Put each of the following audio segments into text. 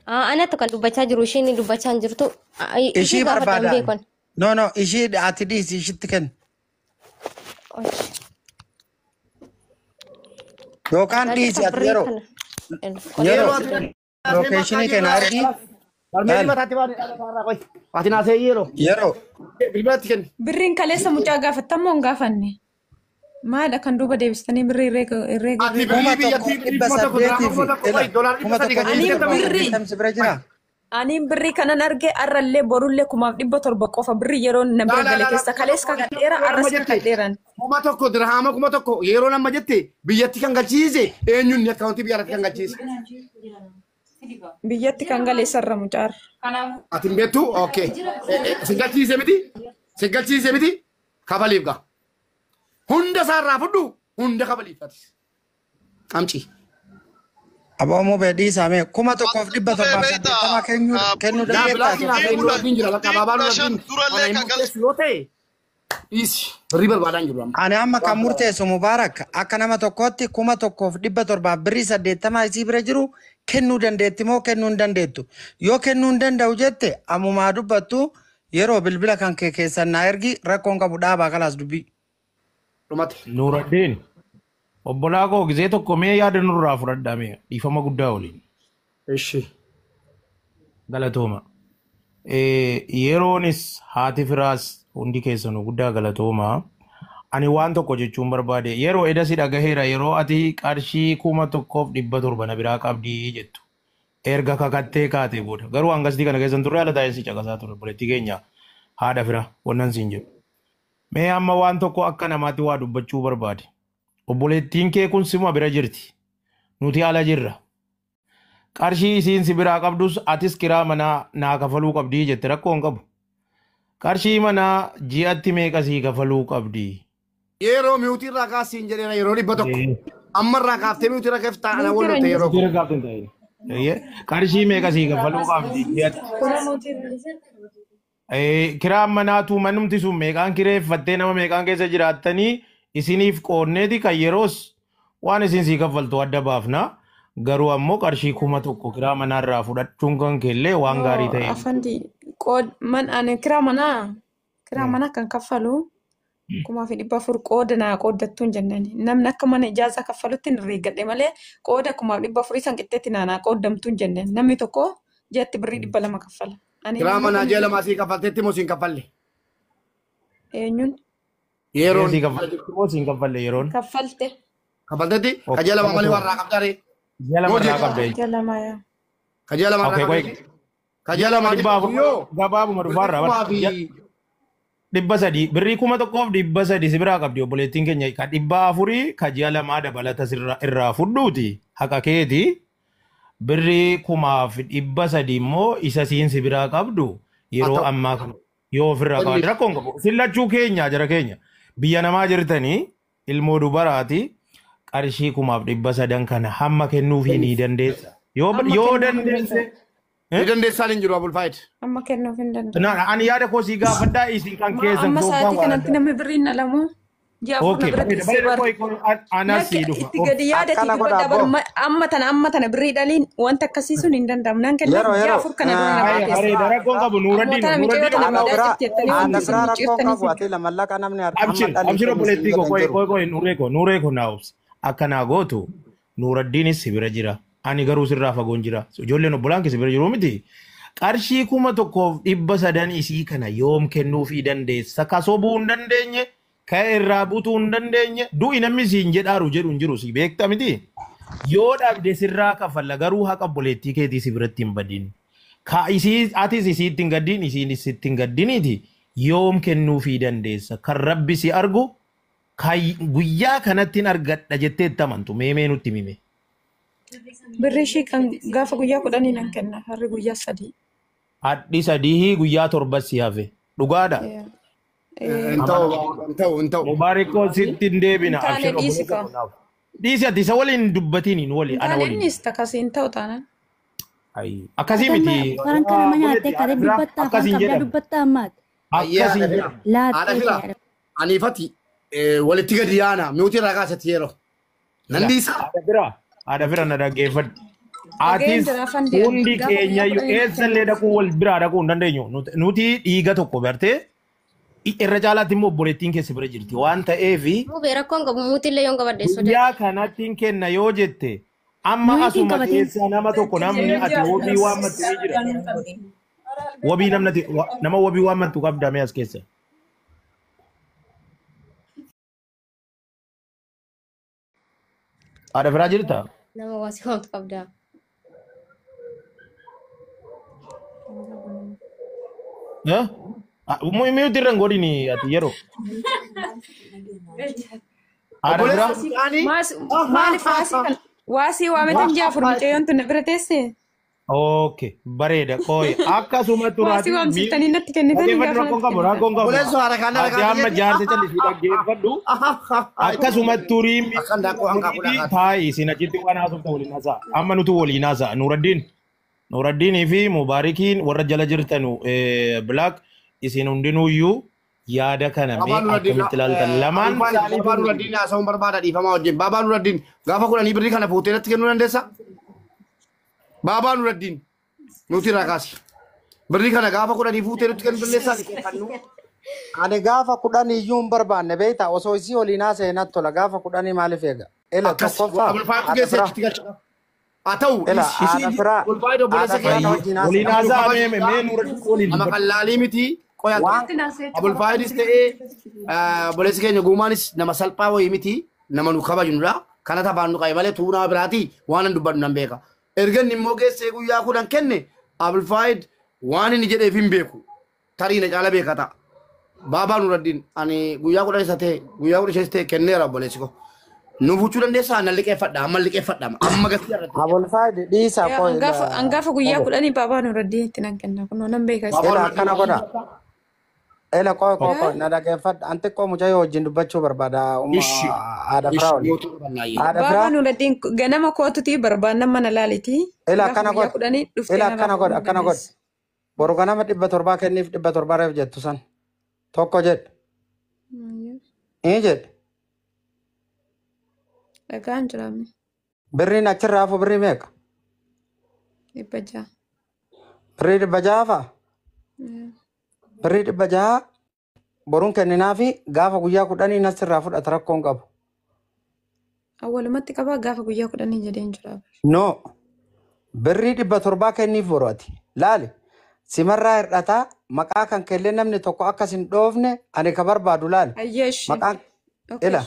Ana tuh kan dubbachaa jiru isheen dubbachaa hin jirtu. Ishii Gaafadhaan barbaada. beekon. No, ishii ati dhiisi ishitti kennu. Yookaan dhiisi ati yeroo. Yeroo lokeeshinii kenna argi. Barmeeli mataatti ati naasee yeroo. Yeroo. Bilbilatti kenni. Birriin kaleessa mucaa gaafattamoo hin gaafanne? Maadha kan duuba deebistanii birrii irreega? Ati birrii biyyattii dhibba saddeetii fi Ani birrii kanan arge arrallee borullee 700 qofa birrii yeroo namni gale keessa kalees kakadheera arras kakadheeran. 1,000 dirhama 1,000 yeroo nama jette biyyatti kan galchiise eenyuun akkaawuntii biyyatti kan galchiise. Biyyatti kan gale sarra mucaar. Ati beektu okay. Singalchiise miti kabaliif gaa. Hunda sarraa fudhu hunda kabaliifatis. Amci. Aboomoo beedii saamee 1,780 kennuu dandeenya. Ani amma kan murteessu Mubaarak akka nama tokkootti 1,700 birrii 80 isii bira jiru kennuu dandeetti moo kennuu hin dandeettu? Yoo kennuu hin danda'u jette ammumaa dubbattu yeroo bilbila kan kee keessan naa ergi rakkoon qabu dhaabaa kalaas dubbii. Nuuraddin obbolaa koo gisee tokko mee yaada nurraa fudhadhame dhiifama guddaa waliin. Eshi. Galatooma. Yeroonis haati firaas hundi keessanuu guddaa galatooma. Ani waan tokko jechuun barbaade yeroo edasi dhagaheera yeroo ati qarshii 1,700 na biraa qabdii jettu. Erga kakattee kaatee booda garuu hangastii kana keessan turre haala taa'insi caqasaa ture buletti keenya haadha fira wannan siin jedhu. Mee amma waan tokko akka namaatti waa dubbachuu barbaade. Obboleettiin kee kun sima bira jirti. Nuti ala jirra. Qarshii isiin si biraa qabdus atis kiraa manaa naa kafaluu qabdii jette rakkoo hin qabu. Qarshii manaa ji'atti meeqa sii kafaluu qabdii? Yeroo miutii irraa kaasiin jedheera yeroo 100. Amma irraa kaaftee miutii irraa keessa taa'ana wal ta'e yeroo. Qarshii meeqa sii kafaluu qabdii? Kiraan manaatu manumti sun meeqaan kireeffattee nama meeqaan keessa jiraattanii isiniif qoonneeti kan yeroos waan isin sii kaffaltu adda baafna. Garuu ammoo qarshii 1,000 kiraa manaarraa fudhachuun kan keellee waan gaarii ta'e. Afandi ani kiraa manaa kan kaffalu 400 qooda naa qooddattuun jennani. Namni akka mana ijaasaa kaffalutti hin reeggadhe malee qooda 400 san qixxeetti naa qooddamtuun jennani. Namni tokko jeetti birrii 200 kaffala. Kiraa manaa jee lamaa sii kaffalteetti moo siin kaffalle? Eenyuun? Yeroon. Sii kaffalteetti moo siin kaffalle yeroon? Kaffalte. Kafalteetti kajee lama malee warraa qabdaare. Jala marraa qabdee. Jala maya. Kajee lama warraa qabdee. Kajee lama gabaabuma dhufaarraa 300 birrii 1,300 si biraa qabdi obboleettiin keenya ka 400 kajee lamaa dabalata irraa fudhuuti haqa keeti. Birrii 1,300 immoo isa siin si biraa qabdu yeroo ammaa kana yoo ofirraa qaban rakkoon qabu. Sillachuu keenya jara keenya biyya namaa jirtanii ilmoo dubaraati qarshii 1,300 kana hamma kennuufii ni dandeessa. Yoo dandeesse. Ni dandeessaan hin jiru Abul Faayid. Amma kennuuf hin dandeessa. Ani yaada koo sii gaafadhaa isin kan keessan. Amma sa'aatii kanatti namni birriin alamu. Okay, itti gadi yaadati amma tana birrii dhaliin wanta akkasii sun hin danda'amu. Nan kenna ji'a 4 kana dura rakkoon qabu Nuuraddiin naa'ubs akkanaa gootu Nuuraddiinis si bira jira. Ani garuu sirraa fagoon jira. Ijoolleen obbolaan kee si bira jiru miti. Qarshii 1,300 isii kana yoom kennuufii dandeessa? Kasobuu hin dandeenye. Ka'e irraa butuu hin dandeenye du'i namni siin jedhaaru jedhu hin jiru si beekta miti. Yoo dhabde sirraa kafalla garuu haqa obboleettii keetii si biratti hin badin. Atis isiitti hin gaddiin isiin isiitti hin gaddiniiti yoom kennuufii dandeessa. Kan rabbi si argu guyyaa kanatti argadha jettee itti amantu meemee nutti mime. Birrii ishii kan gaafa guyyaa 10 nan kenna harri guyyaa 3. Hadhi 3 guyyaa 7 si hafe dhugaadha. Entau. Mubarakoo sitti hin deebina. Dhiisi ati isa waliin dubbatiin hin wali ana waliin. Innis akkasiin ta'u taanaan. Akkasii miti. Kan kana nyaatee kare dubbattaa kan qabda dubbattaa ammaati. Akkasii jedhama. Laattee. Aniifati walitti gadi yaana miutii irraa kaasatti yeroo. Nandiisa. Haadha fira na dhaggeeffadhu. Atis jira afaan deemu. hundi Gaafa keenya guyyaa kudhanii eessallee dhaquu wal biraa dhaquu hin dandeenyu. Nuti dhiiga tokko bartee irra caalaatti immoo obboleettiin keessa bira jirti waan ta'eefi Mube rakkoon qabu muutillee yoon qabadde sodaa. guyyaa kanattiin kenna yoo jette amma Nuyitiin asuma qabatee. keessa nama tokko namni ati wabii waan mattu ni jira. Wabii nama wabii waan mattu qabdame as keessa. Haadha firaa jirta? Nama waasi hoomtu qabdaa. Miyuutti irra hin godhini ati yeroo. Haadha firaa? Maaliif waasii waametan jaafur mucayyoon tun bira teesse? Okay, bareeda qooyi akkasuma Waasii turaati waamsiftanii natti kennitanii rakkoon qabu rakkoon qabu Obboleessoo haadha kana ati amma jaarsa callisii dhaggeeffadhu akkasuma turii Akkan daakuu hanga kudha taayi isin achitti waan haasofta waliin haasa'a amma nuti waliin haasa'a Nuraddiinii fi Mubaarikiin warra jala jirtanu Black isin hundinuuyyuu yaada kana mee akkamitti ilaaltan lamaan Baabaa Nuraddiin haasa'uun barbaada dhiifamaa wajjin. Baabaa Nuraddiin gaafa kudhanii birrii kana fuutee natti kennuu dandeessaa? Baabaa Nuraddiin nuti irraa kaasi. Birrii kana gaafa kudhanii fuutee nutti kennuu dandeessaa? Ani gaafa kudhanii iyyuu hin barbaanne beektaa osoo isii waliin haasa'e natti tola gaafa kudhanii maaliif eega? Ela tokkoffaa Abulfaatu keessa achitti galcha. Haa ta'u ela haadha firaa Abulfaatu obboleessa keenya waliin haasa'a mee Nuraddiin waliin nama qallaalii miti qoyatu. Abulfaayidis ta'ee obboleessi keenya guumaanis nama salphaa wayii miti nama nu kabajnudha. Kana taphaan nu qabe malee tuunaa biraatii waan hin dubbannu nan beeka. Ergan immoo geessee guyyaa kudhan kenne Abulfaayid waan inni jedheef hin beeku. Tarii na caala beeka ta'a. Baabaa Nuraddiin ani guyyaa kudhan isa ta'e guyyaa kudha isa ta'e kenneera obboleessi ko. Nu buchuu dandeessaa nan liqeeffadha amma liqeeffadha amma gatii irratti. Abulfaayid dhiisaa qooyi. Hangaafa guyyaa kudhanii baabaa Nuraddiin itti nan kenna kunoo nan beeka. Ela akkana godha. Ela qooyi na dhaggeeffadha. An xiqqoo mucayyoo wajjin dubbachuu barbaada. Haadha firaa waliin. Haadha Baabaa firaa. Nuraddiin ganama kootutii barbaanna mana laalitii. Ela akkana godha. kudhanii dhuftee Ela nama akkana godha akkana godha. Boru ganama 700 kenniif 700 reef jettu san. Tokko jedhe. Jedhe. Dhagaan jiraame. Birriin achirraa hafu birrii meeqa? 600. Birrii 600 faa? Birrii 600 boruun kenninaafi gaafa guyyaa kudhanii nasirraa fudhata rakkoon qabu. Awwalumatti qabaa gaafa guyyaa kudhanii jedheen jira. No. Birrii 700 kenniif boru ati. Laali. Simarraa hir'ataa maqaa kan kellee namni tokko akkas hin dhoofne ani ka barbaadu laali. Ayyeeshi. Maqaan ila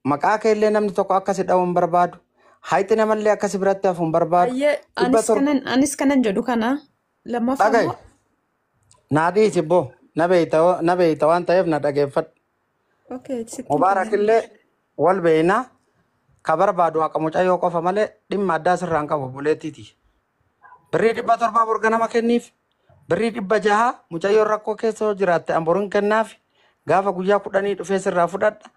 maqaa kellee namni tokko akkas hidhamu hin barbaadu. Hayti namallee akkas biratti hafu hin barbaadu. Ayyee anis kanan jedhu kana lammaffaa Dhagaye. Naa dhiisi boo. Na beeyta waan ta'eef na dhageeffadhu. Mubaarak illee wal beeyna ka barbaadu haqa mucayyoo qofa malee dhimma addaa sirraan qabu buleettiiti. Birrii 700 burga nama kenniif. Birrii 600 mucayyoon rakkoo keessa yoo jiraatte amboriin kennaaf gaafa guyyaa kudhanii dhufee sirraa fudhadha.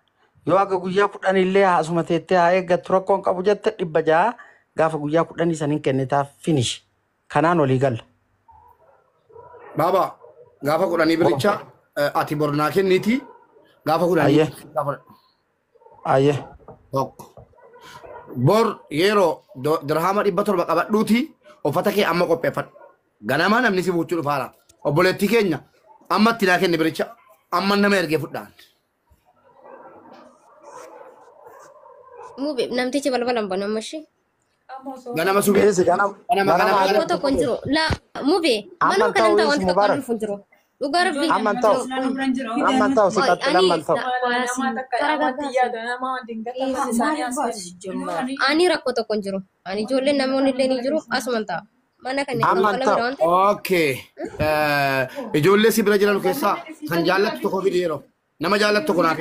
Yoo akka guyyaa kudhanii illee haasuma teettee haa eeggattu rakkoon qabu jette 600 gaafa guyyaa kudhanii saniin kennitaaf finish. Kanaan olii galla. Baabaa gaafa kudhanii biricha ati bornaa kenniiti gaafa kudhanii. Ayyee. Tokko. Bor yeroo dirhama 700 qabadhuuti uffata kee amma qopheeffadhu. Ganama namni si buuchuu dhufaara. Obboleettii keenya amma itti naa kenni biricha amma nama ergee fudhaan. Mube namtichi balbalan banama shi. Ganama subii. Ganama. Tokko tokko hin jiru. La mube manuma kanan ta'u wanti tokko hin jiru. Dhugaa rabbii. Amman ta'u si qaxxila amman ta'u. Ani rakkoo tokko hin jiru. Ani ijoolleen namoonni illee ni jiru asuman ta'a. Mana kan Okay. Ijoollee si bira jiran keessaa kan jaallattu tokko fidi yeroo. Nama jaallattu tokko naaf.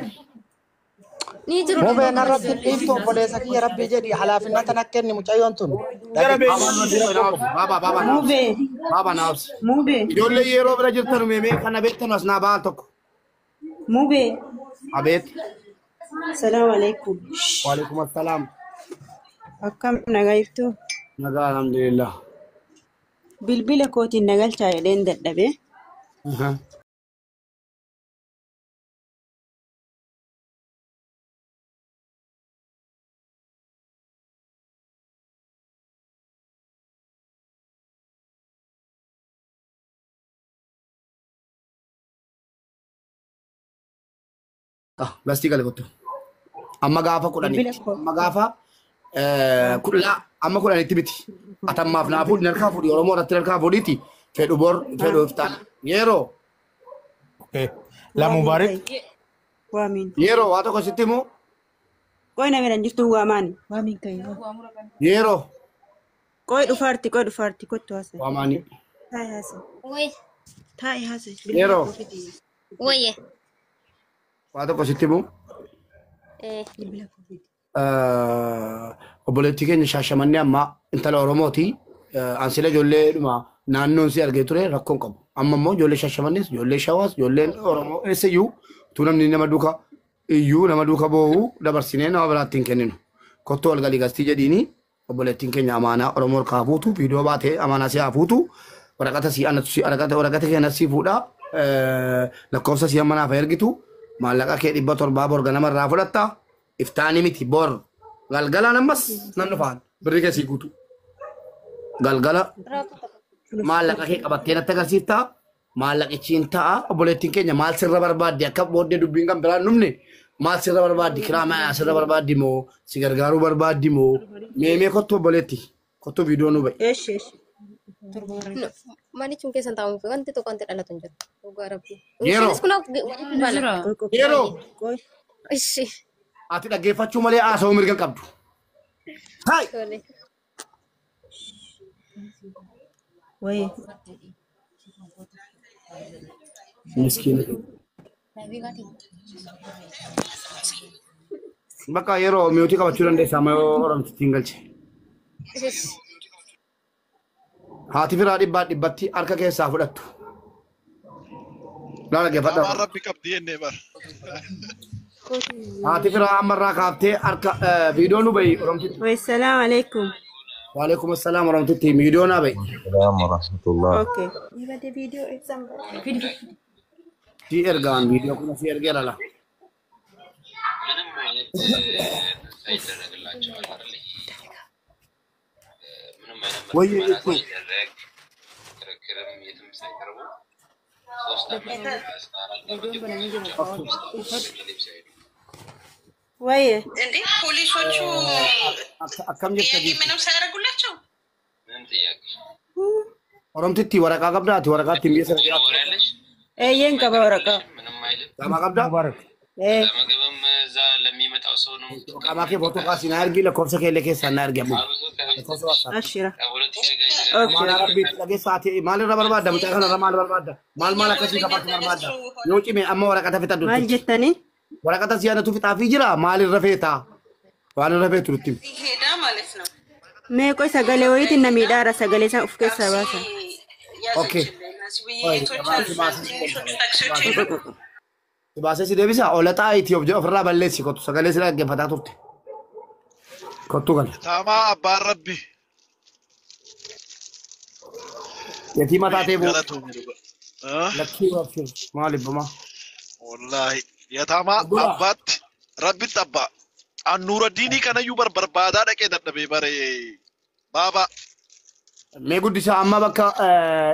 ni jiru. Mubee narratti dhiiftu obboleessa kiyya rabbii jedhi halaafinata na kenni mucayyoon tun. Baaba naafsi. Ijoollee yeroo bira jirtan meemee kana beektan as naa baal tokko. Mubee. Abeet. Salaamu alaikum. Waalaikum assalaam. Akkam nagaa iftu? Nagaa alhamdulillah. Bilbila kootiin nagalchaa jedheen dadhabe. Gastii gale kottu. Amma gaafa kudhanii. Bilbila koo. Amma gaafa kudhaa amma kudhanitti miti. Atammaaf naafuu narkaa fuudhi Oromoo irratti narkaa fuudhiiti. Fedhu bor fedhu iftaan. Yeroo. La Mubarak. Waamin. Yeroo waa tokko sitti immoo. Qoy na miran jirtu waamaan. Waamin kayo. Yeroo. Qoy dhufaarti kottu haase. Waamaanii. Taa'e haase. Wai. Taa'e haase. Yeroo. Wai. Waa tokko sitti immoo. Bilbila koo. Obboleettii keenya Shaashamannee amma intala Oromooti. Ansilee ijoollee dhuma naannoon si argee ture rakkoon qabu. Amma immoo ijoollee Shaashamannees, ijoollee Shawaas, ijoolleen Oromoo eessayyuu tu namni nama duuka boo'u dabarsinee nama biraatti hin kenninu. Kottuu walgalii gastii jedhiini obboleettiin keenya amaanaa Oromoo ol kaafuutu viidiyoo baatee amaanaa si haafuutu waraqata keenya si fuudha lakkoofsa si amma naaf ergitu maallaqa kee 700 bor ganama irraa fudhatta iftaanii miti bor galgalaan ammas nan dhufaan birri kee si guutu galgala maallaqa kee qabattee natti agarsiiftaa maallaqichiin ta'a obboleettiin keenya maal sirra barbaaddi akka booddee dubbiin kan biraan dhumne maal sirra barbaaddi kiraa mayaa sirra barbaaddi moo si gargaaruu barbaaddi moo meemee kottu obboleetti kottu viidiyoo nu ba'i. Eesh. Manichum keessan taa'uun fi wanti tokko wanti dhalatu hin jiru. Dhugaa rabbi. Yeroo. Yeroo. Qoy. Ishi. Ati dhaggeeffachuu malee haasawuu mirga qabdu. Hai. Tole. Wayi. Miskiina. Bakka yeroo mi'ootii qabachuu dandeessaa amma yoo Oromtittiin galche. Ishi. Haati firaa dhibbatti harka keessaa fudhattu. Laala geeffadha. Rabbi qabdi jennee bara. Haati firaa ammarraa kaaftee harka viidiyoo nu ba'i Oromtitti. Wayi salaam alaikum. Waalaikum assalaam Oromtitti viidiyoo naa ba'i. Assalamu warahmatullah. Okay. Ibade video exam. Si ergaan viidiyoo kuna si ergee lala. Wayye itti. Wayi. እንዴ ፖሊሶቹ akkam jetta ጥያቄ ምንም ሳያደርጉላቸው Oromtitti waraqaa qabdaa ati waraqaa ittiin biyya sana jiraattu. Eeyyeen qaba waraqaa. Qaama qabdaa? Mubarak. ለምግብም እዛ ለሚመጣው ሰው ነው Qaamaa kee footoo kaasii na ergi lakkoofsa kee illee keessaa na ergi ammoo. Ashira. Maal rabbiitti dhageessaa ati maalirra barbaadda mucaa kanarra maal barbaadda? Maal akkasii qabaatu barbaadda? Yoo cime amma waraqata fixadhu. Maal jettanii? Waraqata siyaadatu fixaafii jira maalirra feetaa? Waan irra feetu nutti. ሄዳ ማለት ነው Mee qoy sagalee wayiitiin na miidhaara sagalee isaa of keessaa baasa. Okay. ውይይቶች አሉ ትንሾቹ ታክሲዎች Baasee si deebisa olaxaa itti ofirraa balleessi kottu sagalee sila dhaggeeffataa turte. Kottu kana. Taamaa abbaan rabbi. Yatii mataa ta'e boo. Galatuun dhuga. Lakkii waafir maaliif bamaa? Wallaahi. Yataamaa abbaatti rabbitti abbaa. Annuura diinii kanayyuu barbaadaa dhaqee dadhabee baree. Baabaa. Mee guddisaa amma bakka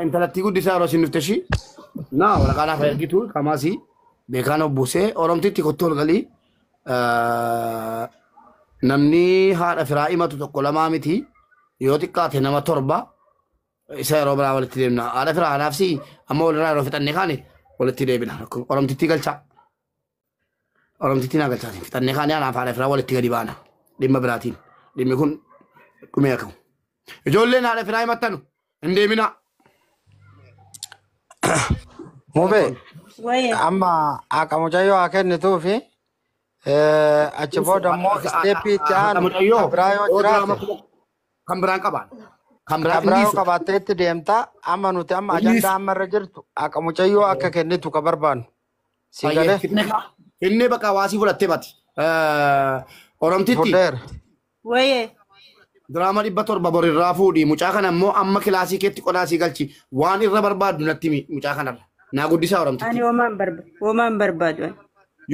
intalattii guddisaa yeroo isin dhufte shii. Naa waraqaa lafa ergitu qamaasii. Beekaan obbuusee Oromtitti kottu ol galii namni haadha firaa himatu tokko lamaa miti yoo xiqqaate nama 7 isa yeroo biraa walitti deemna. Haadha firaa anaafsi amma walirraa yeroo fixannee kaane walitti deebina. Oromtitti galchaa. Oromtitti naa galchaa. Fixannee kaane anaaf haadha firaa walitti gadi baana. Dhimma biraatiin. Dhimmi kun dhumee akamu. Ijoolleen haadha firaa himattanu hin deemina. Mubee. Wayi. Amma akka mucayyoo haa kennituu fi achi booda immoo isteeppii itti aanu biraa yoo jiraate Kan biraan qabaan. Kan biraa biraan yoo qabaattee itti deemtaa amma nuti amma ajandaa amma irra jirtu akka mucayyoo akka kennitu ka barbaannu. Si galee Inni bakka hawaasii fudhattee baati. Oromtitti fudheera. Wayi. diraama 700 borirraa fuudhi mucaa kana immoo amma kilaasii keetti qodaa sii galchi waan irra barbaaddu natti mucaa kanarra. Naa guddisaa Oromtitti. Ani womaan barbaadu.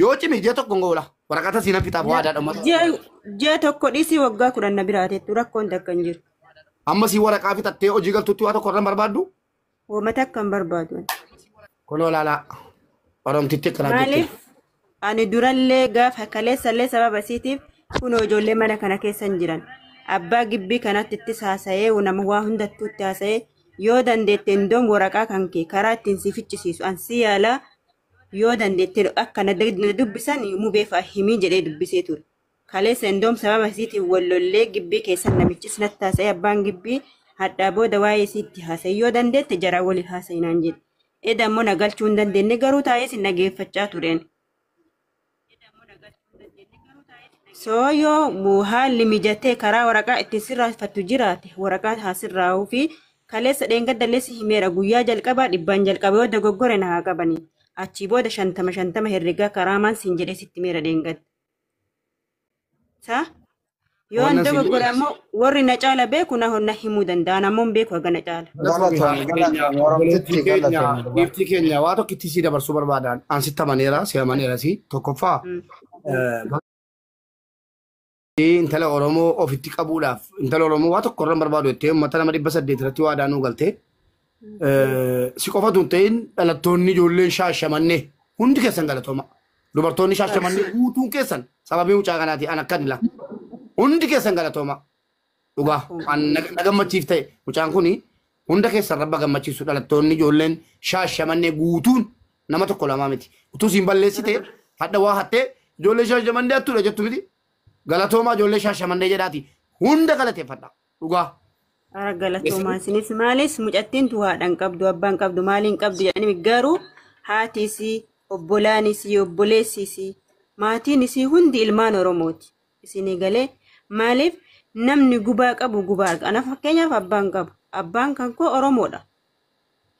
Yoo cimi ji'a tokko ngoola waraqata siinaa fixaaf waadaa dhamatu. Ji'a tokko dhiisii waggaa 10 na biraateettu rakkoon takka hin jiru. Amma sii waraqaa fixattee hojii galtutti waa tokko irra barbaaddu. Woomata akka hin barbaadu. Kunoo laalaa Oromtitti akkana Maaliif Ani durallee gaafa kaleessallee sababa isiitiif kunoo ijoollee mana kana keessa hin jiran. Abbaa gibbii kanatti ittis haasa'ee nama waa hundattuu itti haasa'ee yoo dandeette indoom waraqaa kan kee karaa ittiin si fichisiisu ansi yaalaa yoo dandeette akka na dubbisan mubeefaa himii jedhee dubbisee ture. Kaleessa indoom sababa isiitiif wallollee gibbii keessan namichis natti haasa'ee abbaan gibbii hadhaa booda waa'ee isiitti haasa'e yoo dandeette jaraa waliif haasa'inaan jedhe. Eda ammoo nagalchuu hin dandeenye garuu taa'ee si nageeffachaa tureen. Sooyoo haalli mijatee karaa waraqaa ittiin sirraaffattu jiraate waraqaan haa sirraa'uu fi kaleessa dheengaddalee si himeera guyyaa jalqabaa 100 jalqabee yoo dogoggore na haa qabanii achii booda 50 herregaa karaa maan siin jedhee sitti himeera dheengadda. Yoo an dogoggore ammoo warri na caala beeku na honna himuu danda'an ammoo beeku haga na caala. Giftii keenya waa tokkitti si dabarsuu barbaadan ansitti amaneera si amaneera si tokkoffaa. Intala Oromoo ofitti qabuudhaaf intala Oromoo waa tokko irra barbaadu jettee uummata nama 800 irratti waa daanuu galtee si qofatu hin ta'in dhalattoonni ijoolleen shaashamannee hundi keessan galatooma dubartoonni shaashamannee guutuun keessan sababii mucaa kanaati an akkan ila hundi keessan galatooma dhugaa na gammachiif ta'e mucaan kuni hunda keessan rabba gammachiisu dhalattoonni ijoolleen shaashamannee guutuun nama tokko lamaa miti utuu siin balleessite hadda waa hattee ijoollee shaashamannee attudha jettu miti. Galatoomaa ijoollee shaashamannee jedhaati hunda galateeffadha dhugaa. Ara galatoomaa isinis maalis mucattiin tu haadhaan qabdu abbaan qabdu maaliin qabdu jedhanii garuu haatiisii obbolaaniisii obboleessiisii maatiinisii hundi ilmaan Oromooti. Isinii galee maaliif namni gubaa qabu gubaa arga. Ana fakkeenyaaf abbaan qabu abbaan kan koo Oromoodha.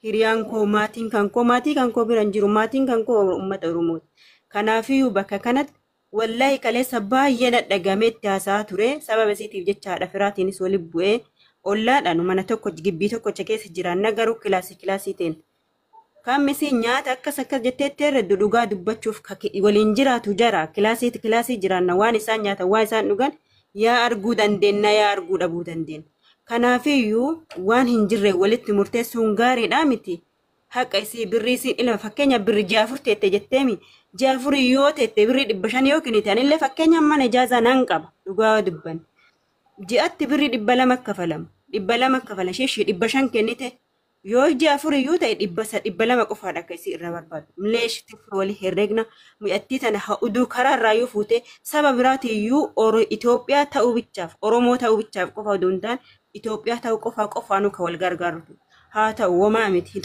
Hiriyaan koo maatiin kan koo maatii kan koo biran jiru maatiin kan koo uummata Oromooti. Kanaafiyyuu bakka kanatti wallahi kaleessa baay'ee nadhagamee itti haasaa ture sababa isiitiif jecha haadha firaatiinis waliin bu'ee ollaadhaan mana tokko gibbii tokkocha keessa jiraanna garuu kilaasii ta'een kammisi nyaata akkas jettee herreddu dhugaa dubbachuuf waliin jiraatu jara kilaasii jiraanna waan isaan nyaatan waan isaan dhugan yaa arguu dandeenya yaa arguu dhabuu dandeenya kanaafiyyuu waan hin jirre walitti murteessuun gaariidhaa miti haqa isii birrii isiin ilma fakkeenya birri 6 teette jetteemi 6 yoo teette birri 500 yoo kennite anillee fakkeenya mana ijaazaa nan qaba dhugaa dubban ji'atti birri 200 kafalamu 200 kafala sheeshii 500 kennite yoo 6 yoo ta'e 200 qofaadha akka isii irra barbaadu mileeshiti wali herregna mu'attii tana uduu karaa irraa yoo fuute saba biraatiyyuu Itoophiyaa ta'uu bichaaf Oromoo ta'uu bichaaf qofa oduu hin taane Itoophiyaa ta'uu qofaanuu ka wal gargaarutu haa ta'u womaa miti.